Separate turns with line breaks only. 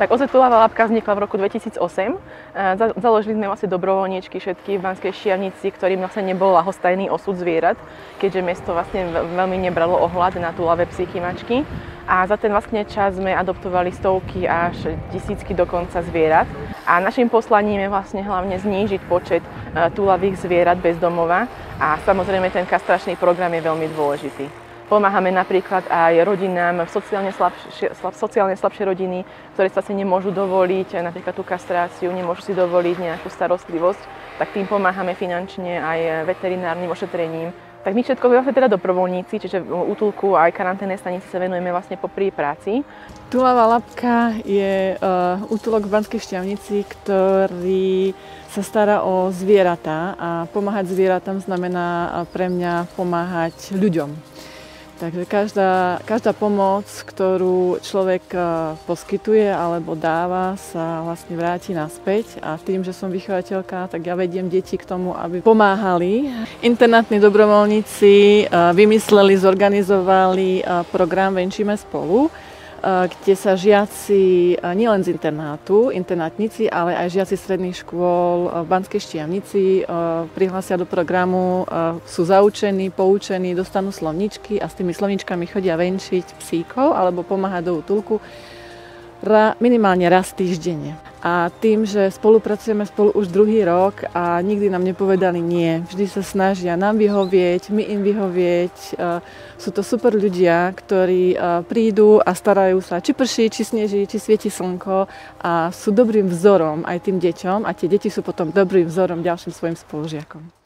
Tak Ozetulová labka vznikla v roku 2008. Založili sme vlastne dobrovoľníčky všetky v Banskej Štiavnici, ktorým vlastne nebol ľahostajný osud zvierat, keďže mesto vlastne veľmi nebralo ohľad na túlavé psyky mačky. A za ten vlastne čas sme adoptovali stovky až tisícky dokonca zvierat. A našim poslaním je vlastne hlavne znížiť počet túlavých zvierat bez domova. A samozrejme ten kastračný program je veľmi dôležitý. Pomáhame napríklad aj rodinám, sociálne slabšie rodiny, ktoré sa si nemôžu dovoliť napríklad tú kastráciu, nemôžu si dovoliť nejakú starostlivosť, tak tým pomáhame finančne aj veterinárnym ošetrením. Tak my všetko sme teda dobrovoľníci, čiže útulku aj karanténnej stanici sa venujeme vlastne popri práci.
Túlavá labka je útulok v Banskej Štiavnici, ktorý sa stará o zvieratá a pomáhať zvieratám znamená pre mňa pomáhať ľuďom. Takže každá pomoc, ktorú človek poskytuje alebo dáva, sa vlastne vráti naspäť. A tým, že som vychovateľka, tak ja vediem deti k tomu, aby pomáhali. Internátni dobrovoľníci vymysleli, zorganizovali program Venčíme spolu, kde sa žiaci nielen z internátu, internátnici, ale aj žiaci stredných škôl v Banskej Štiavnici prihlásia do programu, sú zaučení, poučení, dostanú slovničky a s tými slovničkami chodia venčiť psíkov alebo pomáhať do útulku minimálne raz týždenne. A tým, že spolupracujeme spolu už druhý rok a nikdy nám nepovedali nie, vždy sa snažia nám vyhovieť, my im vyhovieť. Sú to super ľudia, ktorí prídu a starajú sa, či prší, či sneží, či svieti slnko a sú dobrým vzorom aj tým deťom a tie deti sú potom dobrým vzorom ďalším svojim spolužiakom.